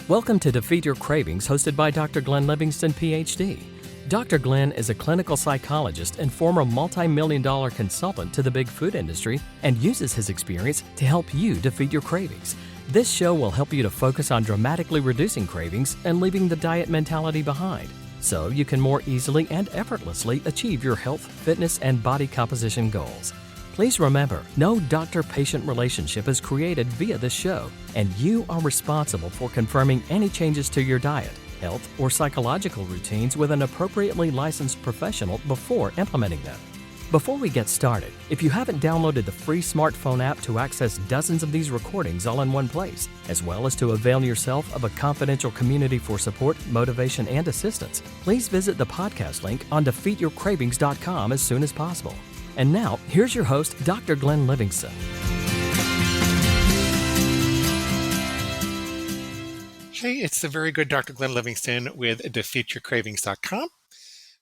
Welcome to Defeat Your Cravings, hosted by Dr. Glenn Livingston, PhD. Dr. Glenn is a clinical psychologist and former multi-million-dollar consultant to the big food industry and uses his experience to help you defeat your cravings. This show will help you to focus on dramatically reducing cravings and leaving the diet mentality behind, so you can more easily and effortlessly achieve your health, fitness, and body composition goals. Please remember, no doctor-patient relationship is created via this show, and you are responsible for confirming any changes to your diet, health, or psychological routines with an appropriately licensed professional before implementing them. Before we get started, if you haven't downloaded the free smartphone app to access dozens of these recordings all in one place, as well as to avail yourself of a confidential community for support, motivation, and assistance, please visit the podcast link on defeatyourcravings.com as soon as possible. And now, here's your host, Dr. Glenn Livingston. Hey, it's the very good Dr. Glenn Livingston with defeatyourcravings.com.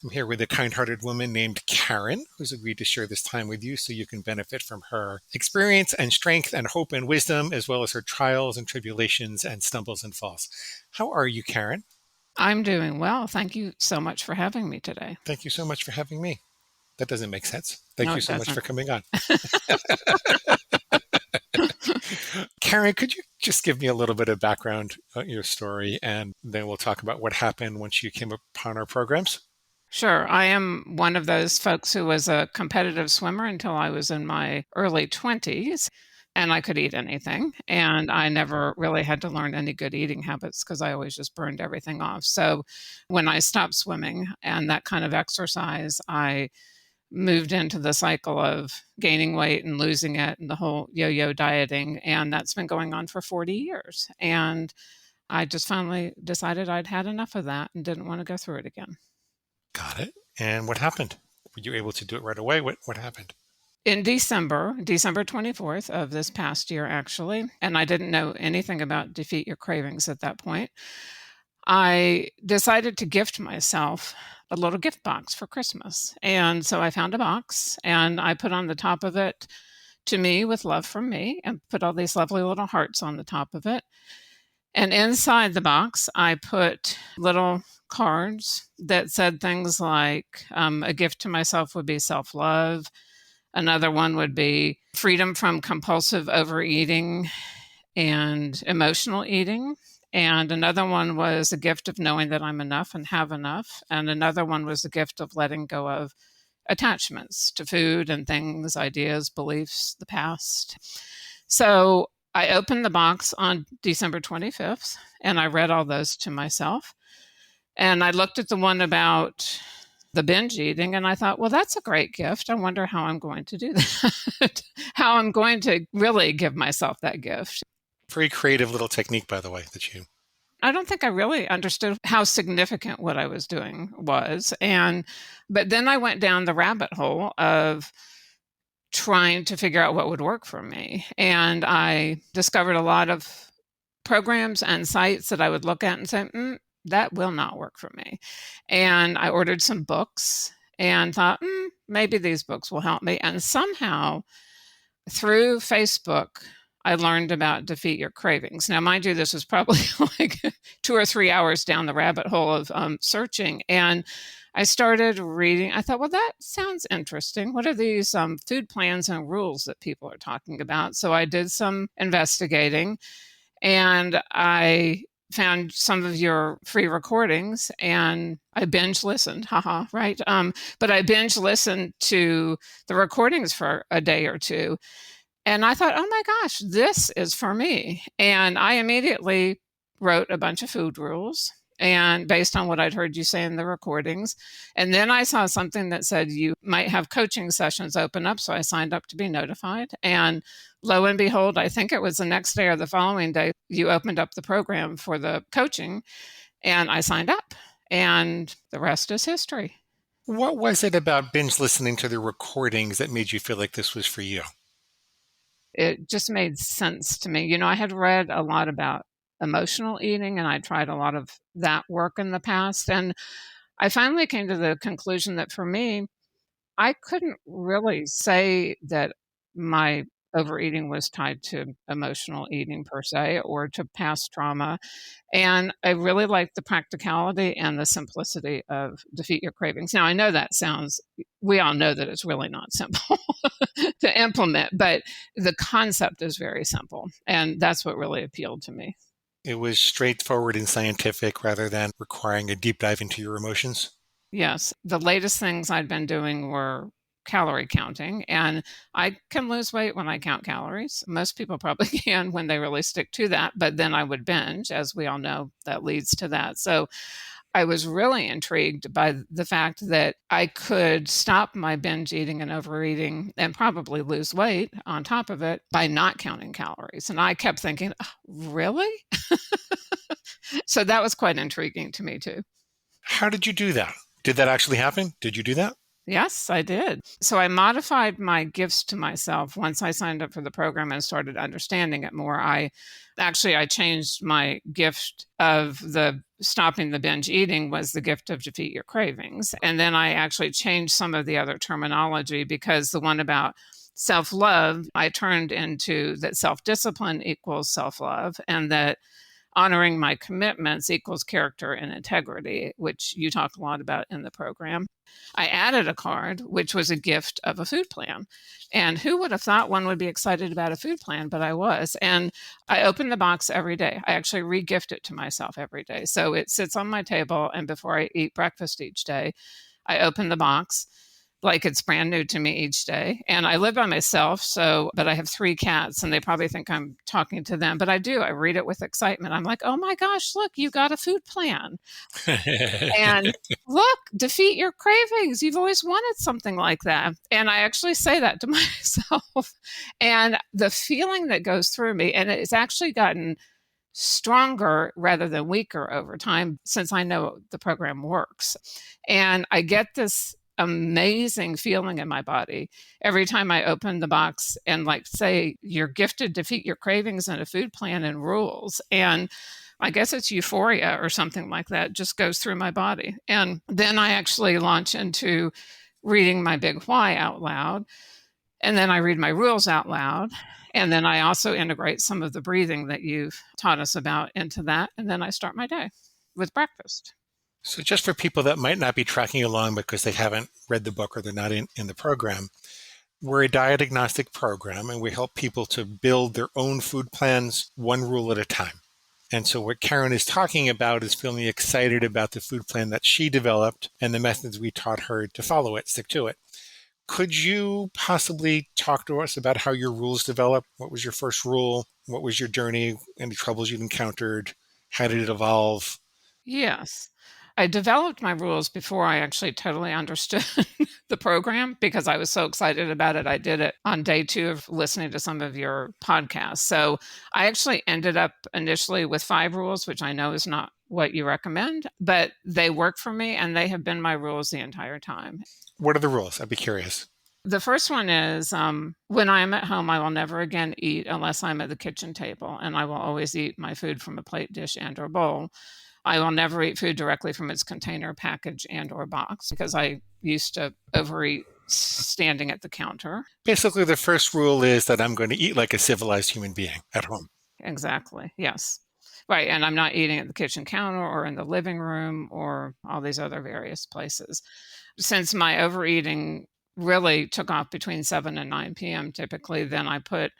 I'm here with a kind-hearted woman named Karen, who's agreed to share this time with you so you can benefit from her experience and strength and hope and wisdom, as well as her trials and tribulations and stumbles and falls. How are you, Karen? I'm doing well. Thank you so much for having me today. Thank you so much for having me. That doesn't make sense. Thank you so much for coming on. Karen, could you just give me a little bit of background on your story, and then we'll talk about what happened once you came upon our programs? Sure. I am one of those folks who was a competitive swimmer until I was in my early 20s, and I could eat anything. And I never really had to learn any good eating habits because I always just burned everything off. So when I stopped swimming and that kind of exercise, I moved into the cycle of gaining weight and losing it and the whole yo-yo dieting. And that's been going on for 40 years. And I just finally decided I'd had enough of that and didn't want to go through it again. Got it. And what happened? Were you able to do it right away? What happened? In December 24th of this past year, actually, and I didn't know anything about Defeat Your Cravings at that point, I decided to gift myself a little gift box for Christmas. And so I found a box and I put on the top of it, "To me with love from me," and put all these lovely little hearts on the top of it. And inside the box, I put little cards that said things like a gift to myself would be self-love. Another one would be freedom from compulsive overeating and emotional eating. And another one was a gift of knowing that I'm enough and have enough. And another one was a gift of letting go of attachments to food and things, ideas, beliefs, the past. So I opened the box on December 25th, and I read all those to myself. And I looked at the one about the binge eating, and I thought, well, that's a great gift. I wonder how I'm going to do that, how I'm going to really give myself that gift. Very creative little technique, by the way, I don't think I really understood how significant what I was doing was. But then I went down the rabbit hole of trying to figure out what would work for me. And I discovered a lot of programs and sites that I would look at and say, that will not work for me. And I ordered some books and thought, maybe these books will help me. And somehow through Facebook, I learned about Defeat Your Cravings. Now, mind you, this was probably like 2 or 3 hours down the rabbit hole of searching. And I started reading. I thought, well, that sounds interesting. What are these food plans and rules that people are talking about? So I did some investigating, and I found some of your free recordings, and I binge listened, right? But I binge listened to the recordings for a day or two. And I thought, oh my gosh, this is for me. And I immediately wrote a bunch of food rules, and based on what I'd heard you say in the recordings. And then I saw something that said you might have coaching sessions open up. So I signed up to be notified. And lo and behold, I think it was the next day or the following day, you opened up the program for the coaching, and I signed up. And the rest is history. What was it about binge listening to the recordings that made you feel like this was for you? It just made sense to me. I had read a lot about emotional eating, and I tried a lot of that work in the past. And I finally came to the conclusion that for me, I couldn't really say that my overeating was tied to emotional eating per se or to past trauma. And I really like the practicality and the simplicity of Defeat Your Cravings. Now, I know that we all know that it's really not simple to implement, but the concept is very simple. And that's what really appealed to me. It was straightforward and scientific rather than requiring a deep dive into your emotions. Yes. The latest things I'd been doing were calorie counting, and I can lose weight when I count calories. Most people probably can when they really stick to that, but then I would binge. As we all know, that leads to that. So I was really intrigued by the fact that I could stop my binge eating and overeating and probably lose weight on top of it by not counting calories. And I kept thinking, "Oh, really?" So that was quite intriguing to me too. How did you do that? Did that actually happen? Did you do that? Yes, I did. So I modified my gifts to myself once I signed up for the program and started understanding it more. I changed my gift of the stopping the binge eating was the gift of Defeat Your Cravings. And then I actually changed some of the other terminology because the one about self-love, I turned into that self-discipline equals self-love and that honoring my commitments equals character and integrity, which you talk a lot about in the program. I added a card, which was a gift of a food plan. And who would have thought one would be excited about a food plan? But I was. And I open the box every day. I actually re-gift it to myself every day. So it sits on my table. And before I eat breakfast each day, I open the box like it's brand new to me each day. And I live by myself, but I have 3 cats and they probably think I'm talking to them, but I do. I read it with excitement. I'm like, oh my gosh, look, you got a food plan. And look, Defeat Your Cravings. You've always wanted something like that. And I actually say that to myself. And the feeling that goes through me, and it's actually gotten stronger rather than weaker over time since I know the program works. And I get this amazing feeling in my body every time I open the box and like say you're gifted Defeat Your Cravings and a food plan and rules. And I guess it's euphoria or something like that just goes through my body. And then I actually launch into reading my big why out loud. And then I read my rules out loud. And then I also integrate some of the breathing that you've taught us about into that. And then I start my day with breakfast. So just for people that might not be tracking along because they haven't read the book or they're not in the program, we're a diet agnostic program and we help people to build their own food plans one rule at a time. And so what Karen is talking about is feeling excited about the food plan that she developed and the methods we taught her to follow it, stick to it. Could you possibly talk to us about how your rules developed? What was your first rule? What was your journey? Any troubles you've encountered? How did it evolve? Yes. I developed my rules before I actually totally understood the program because I was so excited about it. I did it on day 2 of listening to some of your podcasts. So I actually ended up initially with 5 rules, which I know is not what you recommend, but they work for me and they have been my rules the entire time. What are the rules? I'd be curious. The first one is when I am at home, I will never again eat unless I'm at the kitchen table, and I will always eat my food from a plate, dish, and or bowl. I will never eat food directly from its container, package, and or box because I used to overeat standing at the counter. Basically, the first rule is that I'm going to eat like a civilized human being at home. Exactly. Yes. Right. And I'm not eating at the kitchen counter or in the living room or all these other various places. Since my overeating really took off between 7 and 9 p.m. typically, then I put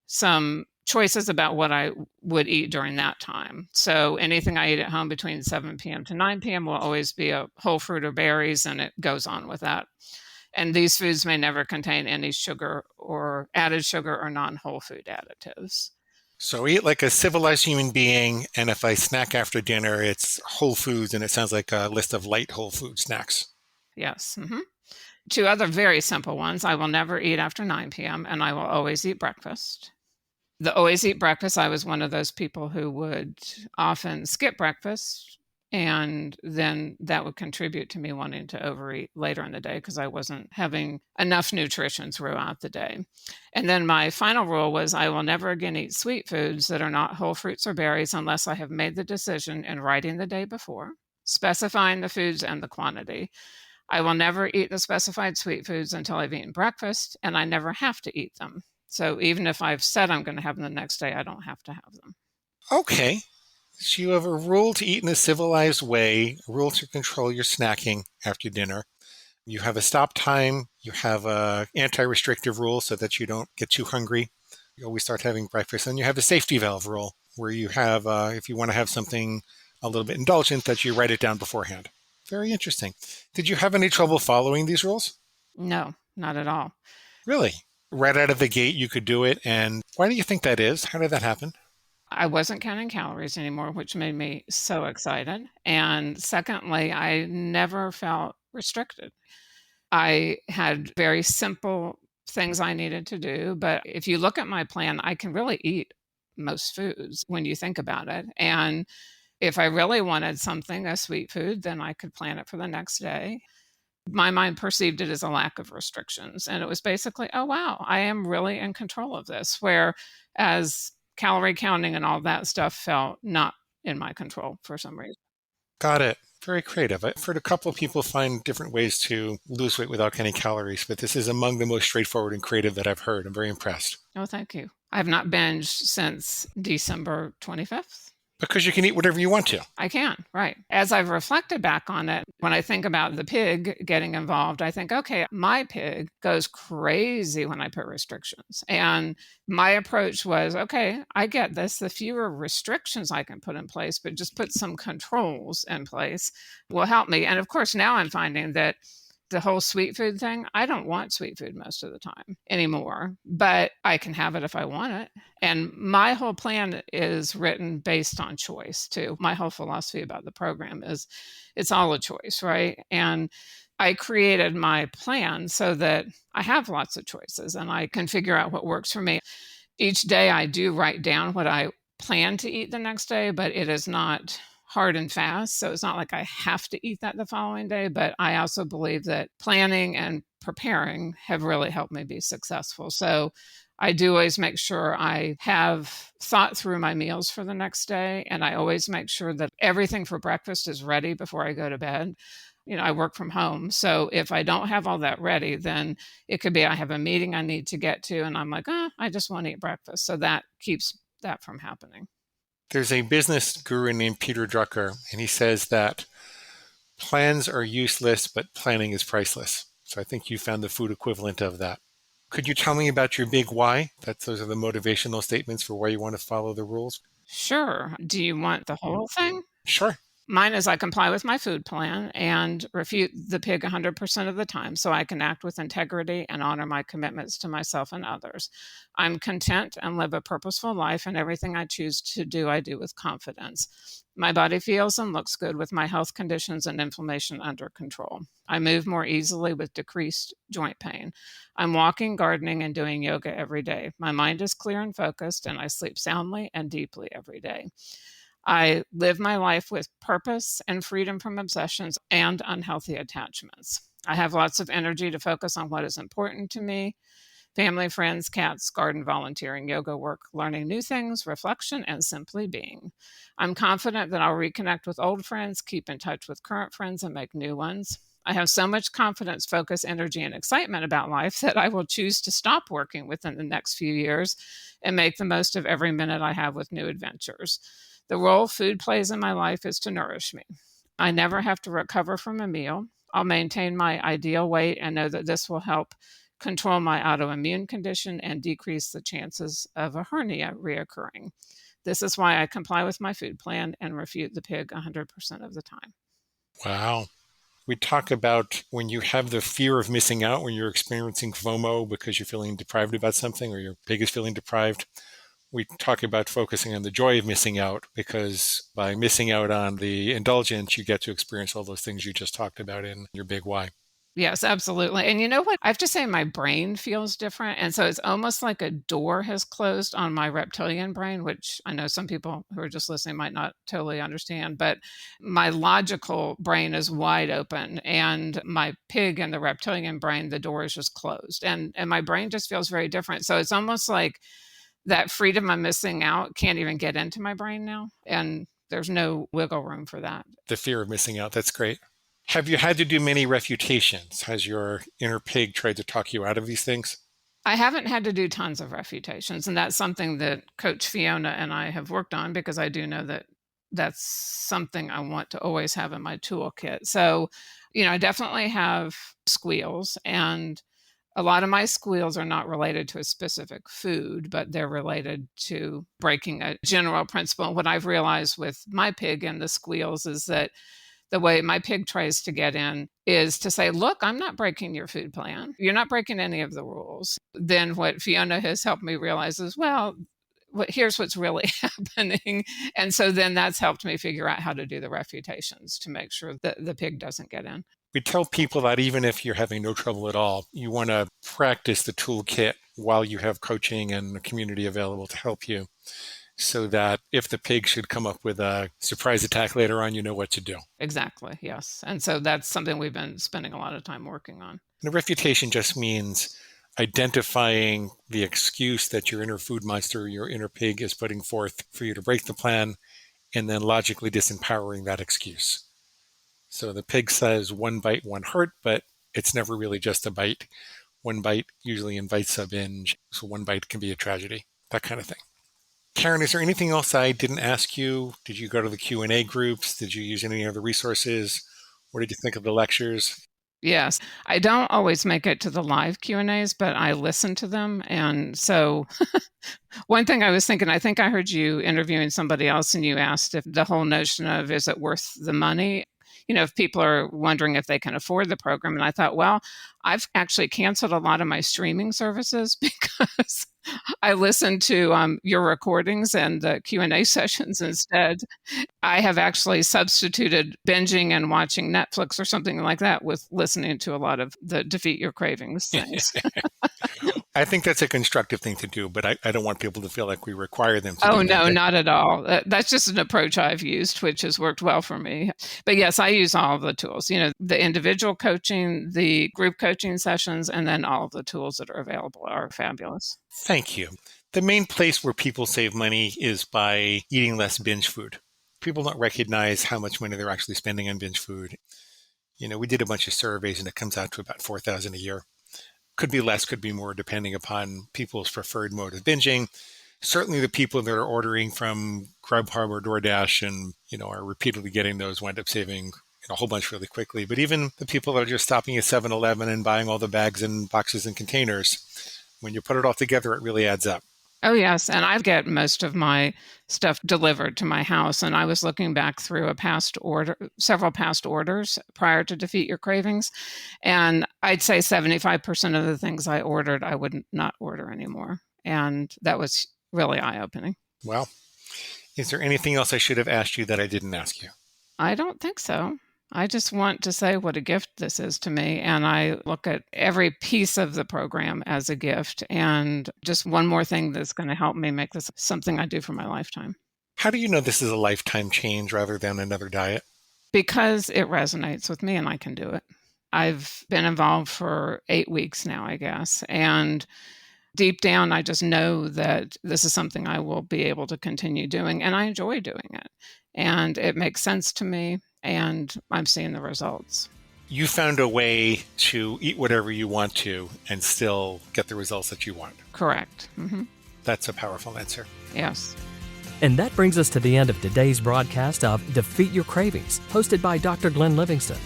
some choices about what I would eat during that time. So anything I eat at home between 7 p.m. to 9 p.m. will always be a whole fruit or berries, and it goes on with that. And these foods may never contain any sugar or added sugar or non-whole food additives. So eat like a civilized human being, and if I snack after dinner, it's whole foods, and it sounds like a list of light whole food snacks. Yes. Mm-hmm. 2 other very simple ones. I will never eat after 9 p.m. and I will always eat breakfast. The always eat breakfast, I was one of those people who would often skip breakfast, and then that would contribute to me wanting to overeat later in the day because I wasn't having enough nutrition throughout the day. And then my final rule was I will never again eat sweet foods that are not whole fruits or berries unless I have made the decision in writing the day before, specifying the foods and the quantity. I will never eat the specified sweet foods until I've eaten breakfast, and I never have to eat them. So even if I've said I'm going to have them the next day, I don't have to have them. Okay. So you have a rule to eat in a civilized way, a rule to control your snacking after dinner. You have a stop time. You have a anti-restrictive rule so that you don't get too hungry. You always start having breakfast. And you have a safety valve rule where you have, if you want to have something a little bit indulgent, that you write it down beforehand. Very interesting. Did you have any trouble following these rules? No, not at all. Really? Right out of the gate, you could do it. And why do you think that is? How did that happen? I wasn't counting calories anymore, which made me so excited. And secondly, I never felt restricted. I had very simple things I needed to do. But if you look at my plan, I can really eat most foods when you think about it. And if I really wanted something, a sweet food, then I could plan it for the next day. My mind perceived it as a lack of restrictions. And it was basically, oh, wow, I am really in control of this. Whereas calorie counting and all that stuff felt not in my control for some reason. Got it. Very creative. I've heard a couple of people find different ways to lose weight without counting calories, but this is among the most straightforward and creative that I've heard. I'm very impressed. Oh, thank you. I have not binged since December 25th. Because you can eat whatever you want to. I can, right. As I've reflected back on it, when I think about the pig getting involved, I think, okay, my pig goes crazy when I put restrictions. And my approach was, okay, I get this. The fewer restrictions I can put in place, but just put some controls in place will help me. And of course, now I'm finding that the whole sweet food thing, I don't want sweet food most of the time anymore, but I can have it if I want it. And my whole plan is written based on choice too. My whole philosophy about the program is it's all a choice, right? And I created my plan so that I have lots of choices and I can figure out what works for me. Each day I do write down what I plan to eat the next day, but it is not hard and fast. So it's not like I have to eat that the following day, but I also believe that planning and preparing have really helped me be successful. So I do always make sure I have thought through my meals for the next day. And I always make sure that everything for breakfast is ready before I go to bed. I work from home. So if I don't have all that ready, then it could be I have a meeting I need to get to and I'm like, I just want to eat breakfast. So that keeps that from happening. There's a business guru named Peter Drucker, and he says that plans are useless, but planning is priceless. So I think you found the food equivalent of that. Could you tell me about your big why? Those are the motivational statements for why you want to follow the rules. Sure. Do you want the whole thing? Sure. Mine is I comply with my food plan and refute the pig 100% of the time so I can act with integrity and honor my commitments to myself and others. I'm content and live a purposeful life, and everything I choose to do, I do with confidence. My body feels and looks good with my health conditions and inflammation under control. I move more easily with decreased joint pain. I'm walking, gardening, and doing yoga every day. My mind is clear and focused, and I sleep soundly and deeply every day. I live my life with purpose and freedom from obsessions and unhealthy attachments. I have lots of energy to focus on what is important to me: family, friends, cats, garden, volunteering, yoga, work, learning new things, reflection, and simply being. I'm confident that I'll reconnect with old friends, keep in touch with current friends, and make new ones. I have so much confidence, focus, energy, and excitement about life that I will choose to stop working within the next few years and make the most of every minute I have with new adventures. The role food plays in my life is to nourish me. I never have to recover from a meal. I'll maintain my ideal weight and know that this will help control my autoimmune condition and decrease the chances of a hernia reoccurring. This is why I comply with my food plan and refute the pig 100% of the time. Wow. We talk about when you have the fear of missing out, when you're experiencing FOMO because you're feeling deprived about something or your pig is feeling deprived. We talk about focusing on the joy of missing out, because by missing out on the indulgence, you get to experience all those things you just talked about in your big why. Yes, absolutely. And you know what? I have to say my brain feels different. And so it's almost like a door has closed on my reptilian brain, which I know some people who are just listening might not totally understand, but my logical brain is wide open, and my pig and the reptilian brain, the door is just closed. And my brain just feels very different. So it's almost like that freedom I'm missing out can't even get into my brain now. And there's no wiggle room for that. The fear of missing out. That's great. Have you had to do many refutations? Has your inner pig tried to talk you out of these things? I haven't had to do tons of refutations, and that's something that Coach Fiona and I have worked on because I do know that that's something I want to always have in my toolkit. So, I definitely have squeals, and a lot of my squeals are not related to a specific food, but they're related to breaking a general principle. And what I've realized with my pig and the squeals is that the way my pig tries to get in is to say, look, I'm not breaking your food plan. You're not breaking any of the rules. Then what Fiona has helped me realize is, well, here's what's really happening. And so then that's helped me figure out how to do the refutations to make sure that the pig doesn't get in. We tell people that even if you're having no trouble at all, you want to practice the toolkit while you have coaching and a community available to help you, so that if the pig should come up with a surprise attack later on, you know what to do. Exactly, yes. And so that's something we've been spending a lot of time working on. And a refutation just means identifying the excuse that your inner food monster, your inner pig is putting forth for you to break the plan, and then logically disempowering that excuse. So the pig says 1 bite, 1 heart, but it's never really just a bite. 1 bite usually invites a binge, so 1 bite can be a tragedy, that kind of thing. Karen, is there anything else I didn't ask you? Did you go to the Q&A groups? Did you use any other resources? What did you think of the lectures? Yes, I don't always make it to the live Q&As, but I listen to them. And so one thing I was thinking, I think I heard you interviewing somebody else and you asked if the whole notion of, is it worth the money? If people are wondering if they can afford the program. And I thought, well, I've actually canceled a lot of my streaming services because I listen to your recordings and the Q&A sessions instead. I have actually substituted binging and watching Netflix or something like that with listening to a lot of the Defeat Your Cravings things. I think that's a constructive thing to do, but I don't want people to feel like we require them to do that. Oh, no, not at all. That's just an approach I've used, which has worked well for me. But yes, I use all of the tools, the individual coaching, the group coaching sessions, and then all of the tools that are available are fabulous. Thank you. The main place where people save money is by eating less binge food. People don't recognize how much money they're actually spending on binge food. We did a bunch of surveys and it comes out to about $4,000 a year. Could be less, could be more, depending upon people's preferred mode of binging. Certainly the people that are ordering from Grubhub or DoorDash and, are repeatedly getting those wind up saving a whole bunch really quickly. But even the people that are just stopping at 7-Eleven and buying all the bags and boxes and containers, when you put it all together, it really adds up. Oh, yes. And I get most of my stuff delivered to my house. And I was looking back through several past orders prior to Defeat Your Cravings. And I'd say 75% of the things I ordered, I would not order anymore. And that was really eye-opening. Well, is there anything else I should have asked you that I didn't ask you? I don't think so. I just want to say what a gift this is to me. And I look at every piece of the program as a gift and just one more thing that's going to help me make this something I do for my lifetime. How do you know this is a lifetime change rather than another diet? Because it resonates with me and I can do it. I've been involved for 8 weeks now, I guess. And deep down, I just know that this is something I will be able to continue doing. And I enjoy doing it. And it makes sense to me. And I'm seeing the results. You found a way to eat whatever you want to and still get the results that you want. Correct. Mm-hmm. That's a powerful answer. Yes. And that brings us to the end of today's broadcast of Defeat Your Cravings, hosted by Dr. Glenn Livingston.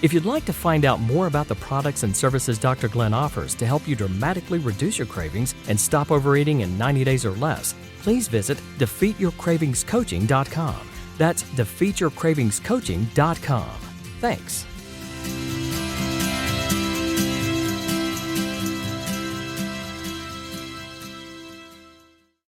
If you'd like to find out more about the products and services Dr. Glenn offers to help you dramatically reduce your cravings and stop overeating in 90 days or less, please visit defeatyourcravingscoaching.com. That's defeatyourcravingscoaching.com. Thanks.